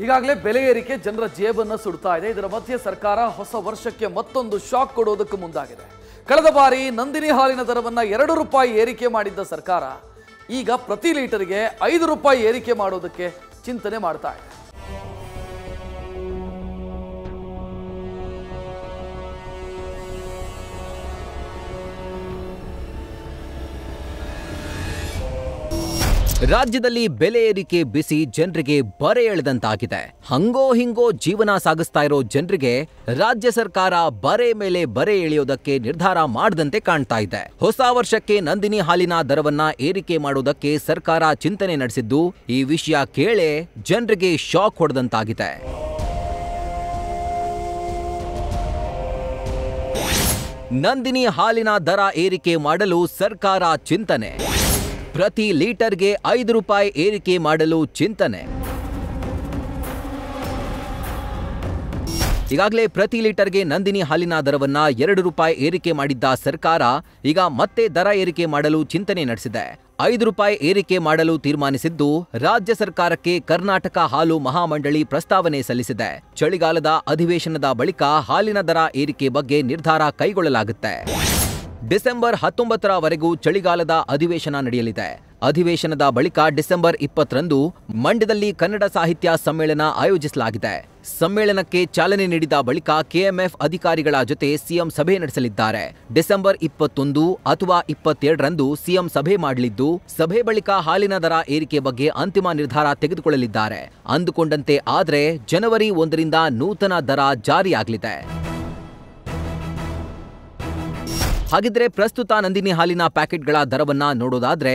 ಈಗಾಗಲೇ ಬೆಲೆ ಏರಿಕೆ ಜನರ ಜೇಬನ್ನು ಸುಡ್ತಾ ಇದೆ. ಇದರ ಮಧ್ಯೆ ಸರ್ಕಾರ ಹೊಸ ವರ್ಷಕ್ಕೆ ಮತ್ತೊಂದು ಶಾಕ್ ಕೊಡೋದಕ್ಕೆ ಮುಂದಾಗಿದೆ. ಕಳೆದ ಬಾರಿ ನಂದಿನಿ ಹಾಲಿನ ದರವನ್ನು 2 ರೂಪಾಯಿ ಏರಿಕೆ ಮಾಡಿದ್ದ ಸರ್ಕಾರ ಈಗ ಪ್ರತಿ ಲೀಟರ್ಗೆ 5 ರೂಪಾಯಿ ಏರಿಕೆ ಮಾಡೋದಕ್ಕೆ ಚಿಂತನೆ ಮಾಡ್ತಾ ಇದೆ. ರಾಜ್ಯದಲ್ಲಿ ಬೆಲೆ ಏರಿಕೆ ಬಿಸಿ ಜನರಿಗೆ ಬರೆ ಎಳೆದಂತಾಗಿದೆ. ಹಂಗೋ ಹಿಂಗೋ ಜೀವನ ಸಾಗಿಸ್ತಾ ಇರೋ ಜನರಿಗೆ ರಾಜ್ಯ ಸರ್ಕಾರ ಬರೆ ಮೇಲೆ ಬರೆ ಎಳೆಯೋದಕ್ಕೆ ನಿರ್ಧಾರ ಮಾಡದಂತೆ ಕಾಣ್ತಾ ಇದೆ. ಹೊಸ ವರ್ಷಕ್ಕೆ ನಂದಿನಿ ಹಾಲಿನ ದರವನ್ನ ಏರಿಕೆ ಮಾಡೋದಕ್ಕೆ ಸರ್ಕಾರ ಚಿಂತನೆ ನಡೆಸಿದ್ದು, ಈ ವಿಷಯ ಕೇಳೇ ಜನರಿಗೆ ಶಾಕ್ ಹೊಡೆದಂತಾಗಿದೆ. ನಂದಿನಿ ಹಾಲಿನ ದರ ಏರಿಕೆ ಮಾಡಲು ಸರ್ಕಾರ ಚಿಂತನೆ. ಪ್ರತಿ ಲೀಟರ್ಗೆ 5 ರೂಪಾಯಿ ಏರಿಕೆ ಮಾಡಲು ಚಿಂತನೆ. ಈಗಾಗಲೇ ಪ್ರತಿ ಲೀಟರ್ಗೆ ನಂದಿನಿ ಹಾಲಿನ ದರವನ್ನ 2 ರೂಪಾಯಿ ಏರಿಕೆ ಮಾಡಿದ್ದ ಸರ್ಕಾರ ಈಗ ಮತ್ತೆ ದರ ಏರಿಕೆ ಮಾಡಲು ಚಿಂತನೆ ನಡೆಸಿದೆ. 5 ರೂಪಾಯಿ ಏರಿಕೆ ಮಾಡಲು ತೀರ್ಮಾನಿಸಿದ್ದು, ರಾಜ್ಯ ಸರ್ಕಾರಕ್ಕೆ ಕರ್ನಾಟಕ ಹಾಲು ಮಹಾಮಂಡಳಿ ಪ್ರಸ್ತಾವನೆ ಸಲ್ಲಿಸಿದೆ. ಚಳಿಗಾಲದ ಅಧಿವೇಶನದ ಬಳಿಕ ಹಾಲಿನ ದರ ಏರಿಕೆ ಬಗ್ಗೆ ನಿರ್ಧಾರ ಕೈಗೊಳ್ಳಲಾಗುತ್ತೆ. ಡಿಸೆಂಬರ್ 19ರವರೆಗೂ ಚಳಿಗಾಲದ ಅಧಿವೇಶನ ನಡೆಯಲಿದೆ. ಅಧಿವೇಶನದ ಬಳಿಕ ಡಿಸೆಂಬರ್ 20ರಂದು ಮಂಡ್ಯದಲ್ಲಿ ಕನ್ನಡ ಸಾಹಿತ್ಯ ಸಮ್ಮೇಳನ ಆಯೋಜಿಸಲಾಗಿದೆ. ಸಮ್ಮೇಳನಕ್ಕೆ ಚಾಲನೆ ನೀಡಿದ ಬಳಿಕ ಕೆಎಂಎಫ್ ಅಧಿಕಾರಿಗಳ ಜೊತೆ ಸಿಎಂ ಸಭೆ ನಡೆಸಲಿದ್ದಾರೆ. ಡಿಸೆಂಬರ್ 21 ಅಥವಾ 22ರಂದು ಸಿಎಂ ಸಭೆ ಮಾಡಲಿದ್ದು, ಸಭೆ ಬಳಿಕ ಹಾಲಿನ ದರ ಏರಿಕೆ ಬಗ್ಗೆ ಅಂತಿಮ ನಿರ್ಧಾರ ತೆಗೆದುಕೊಳ್ಳಲಿದ್ದಾರೆ. ಅಂದುಕೊಂಡಂತೆ ಆದರೆ ಜನವರಿ 1ರಿಂದ ನೂತನ ದರ ಜಾರಿಯಾಗಲಿದೆ. ಹಾಗಿದ್ರೆ ಪ್ರಸ್ತುತ ನಂದಿನಿ ಹಾಲಿನ ಪ್ಯಾಕೆಟ್ಗಳ ದರವನ್ನ ನೋಡೋದಾದ್ರೆ,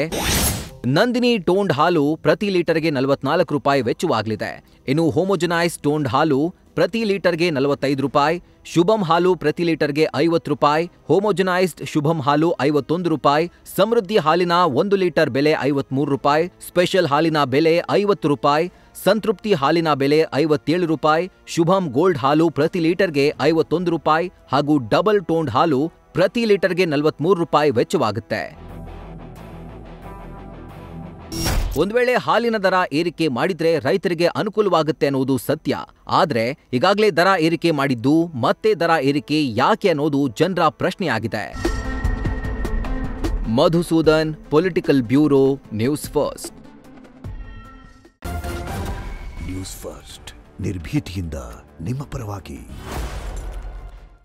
ನಂದಿನಿ ಟೋನ್ಡ್ ಹಾಲು ಪ್ರತಿ ಲೀಟರ್ಗೆ 44 ರೂಪಾಯಿ ವೆಚ್ಚವಾಗಲಿದೆ. ಇನ್ನು ಹೋಮೋಜನೈಸ್ ಟೋನ್ಡ್ ಹಾಲು ಪ್ರತಿ ಲೀಟರ್ಗೆ 45 ರೂಪಾಯಿ, ಶುಭಂ ಹಾಲು ಪ್ರತಿ ಲೀಟರ್ಗೆ 50 ರೂಪಾಯಿ, ಹೋಮೋಜನೈಸ್ಡ್ ಶುಭಂ ಹಾಲು 51 ರೂಪಾಯಿ, ಸಮೃದ್ಧಿ ಹಾಲಿನ 1 ಲೀಟರ್ ಬೆಲೆ 53 ರೂಪಾಯಿ, ಸ್ಪೆಷಲ್ ಹಾಲಿನ ಬೆಲೆ 50 ರೂಪಾಯಿ, ಸಂತೃಪ್ತಿ ಹಾಲಿನ ಬೆಲೆ 57 ರೂಪಾಯಿ, ಶುಭಂ ಗೋಲ್ಡ್ ಹಾಲು ಪ್ರತಿ ಲೀಟರ್ಗೆ 51 ರೂಪಾಯಿ ಹಾಗೂ ಡಬಲ್ ಟೋನ್ಡ್ ಹಾಲು ಪ್ರತಿ ಲೀಟರ್ಗೆ 43 ರೂಪಾಯಿ ವೆಚ್ಚವಾಗುತ್ತೆ. ಒಂದು ವೇಳೆ ಹಾಲಿನ ದರ ಏರಿಕೆ ಮಾಡಿದ್ರೆ ರೈತರಿಗೆ ಅನುಕೂಲವಾಗುತ್ತೆ ಅನ್ನೋದು ಸತ್ಯ. ಆದ್ರೆ ಈಗಾಗಲೇ ದರ ಏರಿಕೆ ಮಾಡಿದ್ದು ಮತ್ತೆ ದರ ಏರಿಕೆ ಯಾಕೆ ಅನ್ನೋದು ಜನರ ಪ್ರಶ್ನೆಯಾಗಿದೆ. Madhusudan, political bureau, news first. News first ನಿರ್ಭೀತಿಯಿಂದ ನಿಮ್ಮ ಪರವಾಗಿ.